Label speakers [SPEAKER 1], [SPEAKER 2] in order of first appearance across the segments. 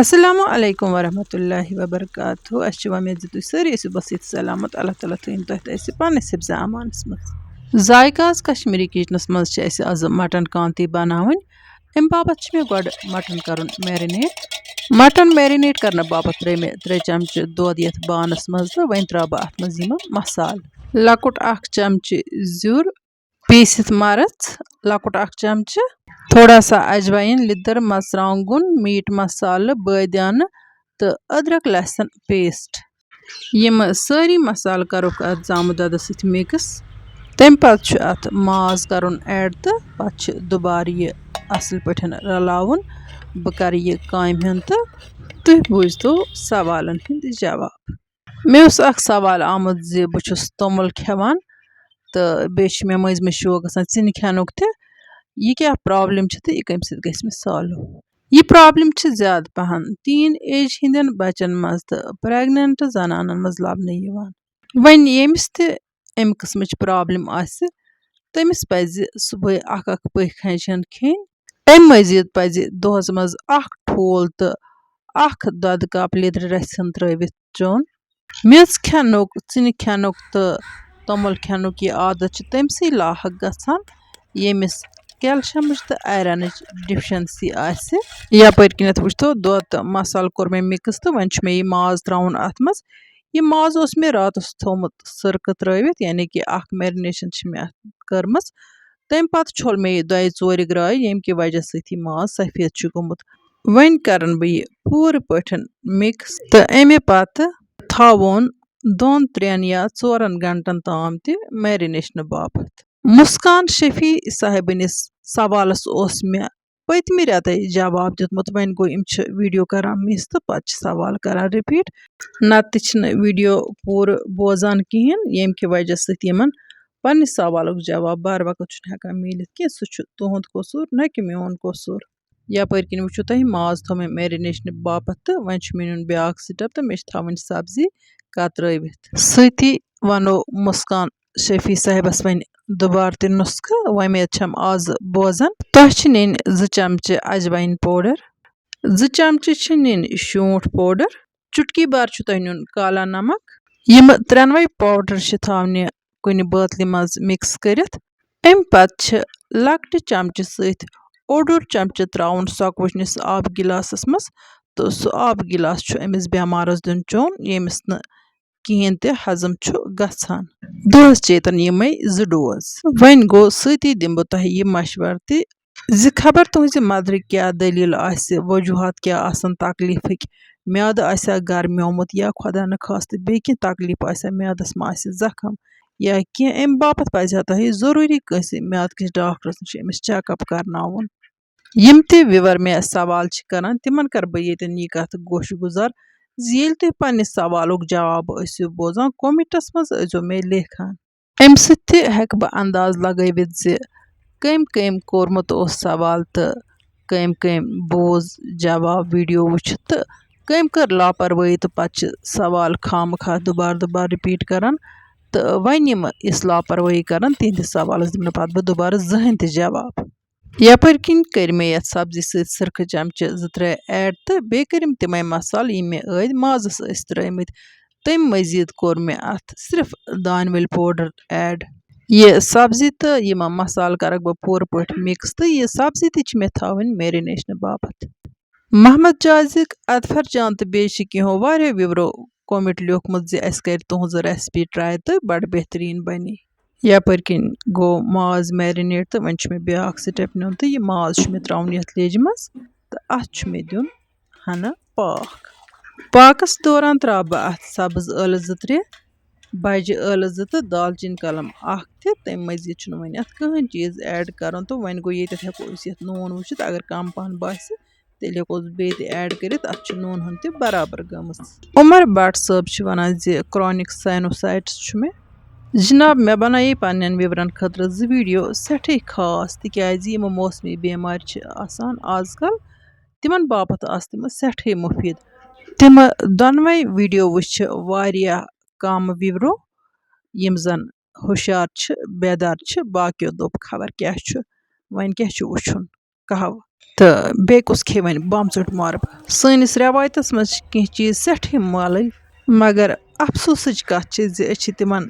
[SPEAKER 1] Assalamu alaikum warahmatullahi wabarakatuh. Ashu wamid tu sari isu basit salamat Allah Taala thain to esi panis hibza amanas maz. Zaikas Kashmiri kitchens maz che esi az mutton kanti banavin. Em babat ch me god mutton karun marinate. Mutton marinate karna babat tre me 3 chamch dod yeth banas maz to wain traba at maz yima masal. Lakut ak chamch zur पीसित मर्च लकुट अख चमच थोड़ा सा अजवाइन Lidder मर्चांगुन meet मसाल बादियान तो अदरक लहसन पेस्ट यम सारी मसाल करुक अत जामु दद सत मिक्स तम पत अत माज करुन ऐड तो पत दुबार यह असल पठन रलाउन बह कर यह काम हन तो तुह बूझतो सवालन हिंद जवाब मे उस अख सवाल आमुत ज बहु तोमुल खेवान तो बेश मे मज मे शौक गसान चिन खेनुक ते यह क्या प्रॉब्लम तो यह कम सत मे सॉल्व यह प्रॉब्लम ज्यादा पहन टीन एज हिंदन बचन मज तो प्रेगनेंट जनानन मज लबन वन यमिस ते अमि किस्म प्रॉब्लम आसि तमिस पज सुबह अख पखन खेन अमि मजीद पज दोहस मज अख ठोल तो अख दद कप लिदर रसन त्रित चोन मेज खेनुक चिन खेनुक तो तोमुल खेनुक यह आदत तमसी लाक गसान यमिस कैल्शियम तो आयरन डिफिशंसी आसि यपर किनत वुचतो दोद तो मसाल कोर मे मिक्स तो वन मे यह माज त्राउन अत मज यह माज उस मे रातस थोमुत सरक त्रवित यानी कि अख मैरिनेशन मे कर्मस तम पत छोल मे यह 2-4 ग्राय येम कि वजह सत यह माज सफेद गोमुत वन करन बह यह पूर पठन मिक्स तो अमे पत थवन 2-3 या 4 घंटन ताम ते मैरिनेशन बापत मुस्कान शफी साहिबनिस सवालस मे पतमि रेत जवाब दितमुत वन गो इम वीडियो करान मिस तो पत सवाल करान रिपीट नत वीडियो पूर बोजान कहें येम कि वजह सत यमन पन्ने सवालुक जवाब बार वक्त हेकान मिलित कि सह तुहद कसूर न कि मोन कसूर यपर किन वुचु तुह माज थो मे मैरिनेशन बापत तो वन मे नुन ब्याक स्टेप तो मे थवन सब्जी कतरवित सती वनो मुस्कान शफी साहिबस वन दुबार ते नुस्ख वमेद छम आज बोजान तुह नीन 2 चमच अजवाइन पाउडर 2 चमच नीन शूंठ पाउडर चुटकी बार तुह नुन काला नमक यम 3 पाउडर थवने कुन बोतल मज मिक्स करित अम पत लकट चमच सत ओड चमच त्राउन सकुवनिस आब गिलासस मज तो सह आब गिलास अमिस बेमारस दिन चोन यमिस न कहें ते हजम गसान दोहस चेतन यमे 2 डोज वन गो सती दिम बह तुह यह मशवर ति खबर तुज मदर क्या दलील आसि वजूहत क्या आसन तकलीफिक म्याद आसा गर्म्योमुत या खुदा न खास्त बे कह तकलीफ आसा म्यादस मा आसि जख्म या कह अमि बापत पज तुह जरूरी कंस म्याद किस डॉक्टरस नश अमिस चेकअप करनाउन यम ते विवर मे सवाल करान तिमन कर बह येतन यह कथ गोश गुजार येल तुह पन्निस सवालुक जवाब आसियो बोजान कमेंटस मज आइजो मे लेखान अमि सत हेक बह अंदाज लगवित ज कम कम कोरमुत ओस सवाल तो कम कम बोज जवाब वीडियो वुचित तो कम कर लापरवाही तो पत सवाल खाम खा दुबार दुबार रिपीट करान तो वन यम इस लापरवाही करान तिहंदिस सवालस दिम पत बह दुबार जहन ते जवाब यपर किन कर मे यथ सब्जी सत सरख चमच 2-3 ऐड तो बे करम तिम मसाल यम मे आद माजस त्रमित तम मजीद कोर मे अत सिर्फ दान वल पाउडर ऐड यह सब्जी तो यम मसाल करक बह पूर पठ मिक्स तो यह सब्जी ति मे थवन मैरिनेशन बापत महमद जाजिक अदफर जान तो बे कहो वारिया विवरो कमेंट लियोखमुत ज अस कर तुहज रेसिपी ट्राई तो बड़ बेहतरीन बनी यपर किन गो माज मैरिनेट तो वन मे ब्याक स्टेप नुन तो यह माज मे त्राउन यथ लेज मज तो अत मे दिन हना पाक पाकस दौरान त्रा बह अत सब्ज ٲलहٕ 2-3 बज ٲलहٕ 2 तो दालचीन कलम अख तम मजीद वन अत कहें चीज ऐड कर तो वन गो ये हेको नून वुचित अगर कम पहन बास तेल हेको बे ऐड कर अत नून हन त बराबर गमस उमर भट्ट साहब वनान ज क्रॉनिक साइनोसाइटिस मे जनाब मे बनाये पन्न विवरन खतर 2 वीडियो सठे खास तिकाज यम मौसमी बेमार आसान आजकल तिमन बापत आस तम सठे मुफीद तम दोनवे वीडियो वुच वारिया कम विवरो यम जन होशियार बेदार बाकियों दोप खबर क्या वन क्या वुचुन कह تہٕ بیٚیہِ کُس کھیٚیہِ وۄنۍ بامژوٗٹ مارب سٲنِس رٮ۪وایتَس منٛز چھِ کینٛہہ چیٖز سٮ۪ٹھٕے مالٕنۍ مگر افسوٗسٕچ کَتھ چھِ زِ أسۍ چھِ تِمن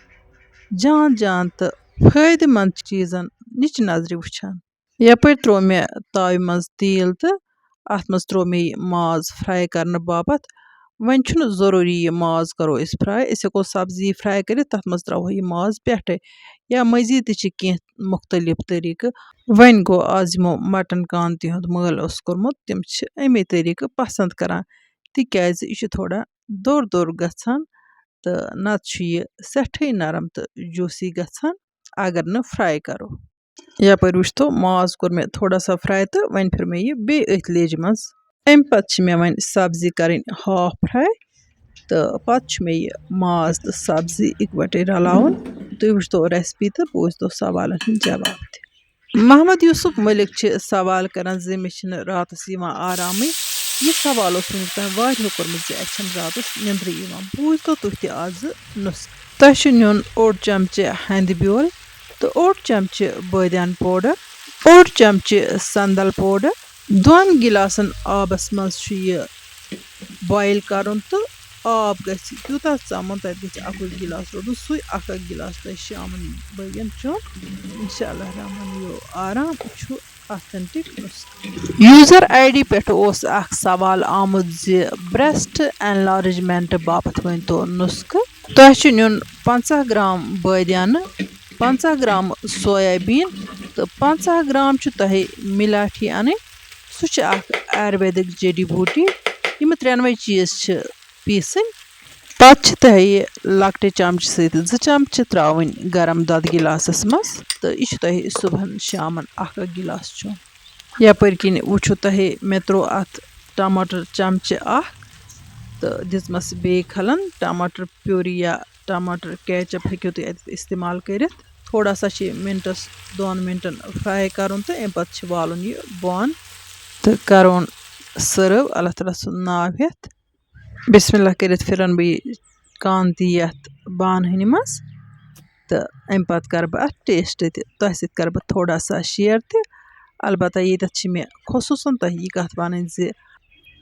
[SPEAKER 1] جان جان تہٕ فٲیدٕ منٛد چیٖزن نِچہِ نظرِ وٕچھان یپٲرۍ تروو مےٚ تاوِ منٛز تیٖل تہٕ اَتھ منٛز تروو مےٚ یہِ ماز فرٛاے کرنہٕ باپتھ وۄنۍ چھُنہٕ ضروٗری یہِ ماز کرو أسۍ فرٛاے أسۍ ہٮ۪کو سبزی فرٛاے کٔرِتھ تَتھ منٛز ترٛاوہو یہِ ماز پٮ۪ٹھَے یا مٔزیٖد تہِ چھِ کینٛہہ مُختٔلِف طٔریٖقہٕ وۄنۍ گوٚو آز یِمو مٹن کانتی ہُنٛد مٲلۍ اوس کوٚرمُت تِم چھِ اَمے طٔریٖقہٕ پسنٛد کران تِکیٛازِ یہِ چھُ تھوڑا دوٚر دوٚر گژھان تہٕ نَتہٕ چھُ یہِ سٮ۪ٹھٕے نرم تہٕ جوٗسی گژھان اگر نہٕ فرٛاے کرو یپٲرۍ وٕچھتو ماز کوٚر مےٚ تھوڑا سا فرٛاے تہٕ وۄنۍ پھِر مےٚ یہِ بیٚیہِ أتھۍ لیجہِ منٛز اَمہِ پتہٕ چھِ مےٚ وۄنۍ سبزی کَرٕنۍ ہاف فرٛاے تہٕ پتہٕ چھُ مےٚ یہِ ماز تہٕ سبزی اِکوَٹَے رلاوُن تُہۍ وٕچھتو ریسپی تہٕ بہٕ وٕچھتو سوالن ہٕنٛدۍ جواب تہِ محمد یوٗسف مٔلِک چھِ سوال کران زِ مےٚ چھِنہٕ راتَس یِوان آرامٕے یہِ سوال اوس وٕنیُک تام واریاہو کوٚرمُت زِ اَسہِ چھَنہٕ راتَس نیٚنٛدرٕے یِوان بہٕ وٕچھتو تُہۍ تہِ آزٕ نُسخہٕ تۄہہِ چھُ نیُن اوٚڑ چمچہٕ ہٮ۪نٛدِ بیول تہٕ اوٚڑ چمچہٕ بٲدیان پوڈر اوٚڑ چمچہٕ سنٛدل پوڈر 2 گِلاسن آبس منٛز چھُ یہِ بویل کرُن تہٕ آب گژھِ تیوٗتاہ ژَمُن تَتہِ گژھِ 1 گِلاس روزُن سُے 1 گِلاس تۄہہِ شامن بٲگٮ۪ن چیوٚن اِنشاء اللہ رحمان یِیو آرام چھُ آتھٮ۪نٹِک نُسخہٕ یوٗزر آی ڈی پٮ۪ٹھ اوس اکھ سوال آمُت زِ برٛیسٹ اینلارجمنٹ باپتھ ؤنۍتو نُسخہٕ تۄہہِ چھُ نیُن 50 گرام بٲدیانہٕ 50 گرام سویابیٖن تہٕ 50 گرام چھُ تۄہہِ مِلاٹھی اَنٕنۍ سُہ چھُ اکھ آیُرویدِک جڈی بوٗٹی یِم 3 چیٖز چھِ پیٖسٕنۍ پتہٕ چھِ تۄہہِ یہِ لۄکٹہِ چمچہِ سۭتۍ 2 چمچہٕ ترٛاوٕنۍ گرم دۄدٕ گِلاسس منٛز تہٕ یہِ چھُ تۄہہِ صُبحن شامن 1 گِلاس چیوٚن یپٲرۍ کِنۍ وٕچھو تۄہہِ مےٚ ترٛوو اَتھ ٹماٹر چمچہٕ 1 تہٕ دِژمَس بیٚیہِ کھلن ٹماٹر پیوٗری یا ٹماٹر کیچپ ہیٚکِو تُہۍ اَتٮ۪تھ استعمال کٔرِتھ تھوڑا سا چھِ مِنٹس 2 مِنٹن فرٛاے کرُن تہٕ اَمہِ پتہٕ چھُ والُن یہِ بۄن تہٕ کرون سٔرٕو اللہ تعالیٰ سُنٛد ناو ہٮ۪تھ بِسمِ اللہ کٔرِتھ پھِرن بہٕ یہِ کانتی یَتھ بانہٕ ہٕنہِ منٛز تہٕ اَمہِ پتہٕ کرٕ بہٕ اَتھ ٹیسٹ تہِ تۄہہِ سۭتۍ کرٕ بہٕ تھوڑا سا شِیر تہِ البتہ ییٚتٮ۪تھ چھِ مےٚ خصوٗصن تۄہہِ یہِ کتھ وَنٕنۍ زِ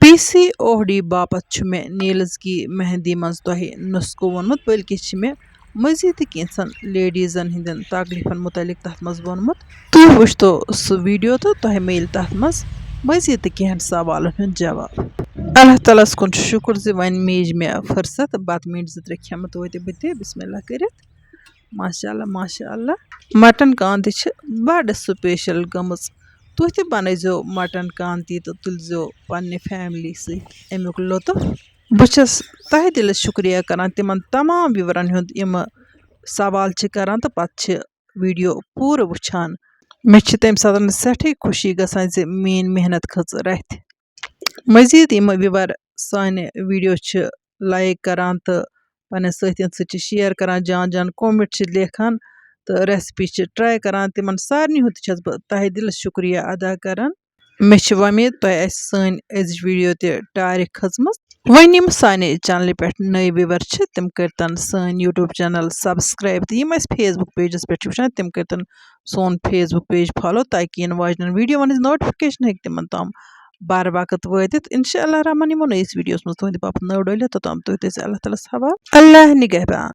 [SPEAKER 1] پی سی او ڈی باپتھ چھُ مےٚ نیٖلٕز کی مہندی منٛز تۄہہِ نُسخہٕ ووٚنمُت بٔلکہِ چھِ مےٚ مٔزیٖد تہِ کینٛژھن لیڈیٖزن ہٕنٛدٮ۪ن تکلیٖفن مُتعلق تتھ منٛز ووٚنمُت تُہۍ وٕچھتو سُہ ویٖڈیو تہٕ تۄہہِ میلہِ تتھ منٛز مٔزیٖد تہِ کینٛہن سوالن ہُنٛد جواب اللہ تعالیٰ ہس کُن چھُ شُکُر زِ وۄنۍ میج مےٚ فٕرست بتہٕ میٖنٹۍ 2-3 کھٮ۪مہٕ توتہِ بہٕ تہِ بِسمِ اللہ کٔرِتھ ماشاء اللہ ماشاء اللہ مٹن کانتی چھِ بڑٕ سُپیشل گٔمٕژ تُہۍ تہِ بنٲیزیو مٹن کانتی تہٕ تُلزیو پننہِ فیملی سۭتۍ امیُک لُطف بہٕ چھس تہہِ دِلس شُکریہ کران تِمن تمام وِورن ہُنٛد یِمہٕ سوال چھِ کران تہٕ پتہٕ چھِ ویٖڈیو پوٗرٕ وٕچھان مےٚ چھِ تمہِ ساتہٕ سٮ۪ٹھٕے خوشی گژھان زِ میٲنۍ محنت کھٔژ رَتھِ مٔزیٖد یِم وِور سانہِ ویٖڈیو چھِ لایک کران تہٕ پنٕنٮ۪ن سٲتھین سۭتۍ چھِ شِیر کران جان جان کومنٹ چھِ لیکھان تہٕ ریسپی چھِ ٹراے کران تِمن سارنٕے ہُنٛد تہِ چھس بہٕ تہہِ دِلس شُکریہ ادا کران مےٚ چھِ وۄمید تۄہہِ آسہِ سٲنۍ أزِچ ویٖڈیو تہِ ٹارِ کھٔژمٕژ وۄنۍ یِم سانہِ چنلہِ پٮ۪ٹھ نٔے وِور چھِ تِم کٔرتن سٲنۍ یوٗٹیوٗب چنل سبسکرایب تہٕ یِم اَسہِ فیس بُک پیجس پٮ۪ٹھ چھِ وٕچھان تِم کٔرتن سون فیس بُک پیج فالو تاکہِ یِنہٕ واجنٮ۪ن ویٖڈیوون ہٕنٛز نوٹفکیشن ہیٚکہِ تِمن تام بر وقت وٲتِتھ اِنشاء اللہ رحمان یِمو نٔیِس ویٖڈیوس منٛز تُہنٛدِ باپتھ نٔو ڈٲلِتھ توٚتام تُہۍ تھٲیزِ اللہ تعالیٰ ہس حوالہٕ اللہ نِگہبان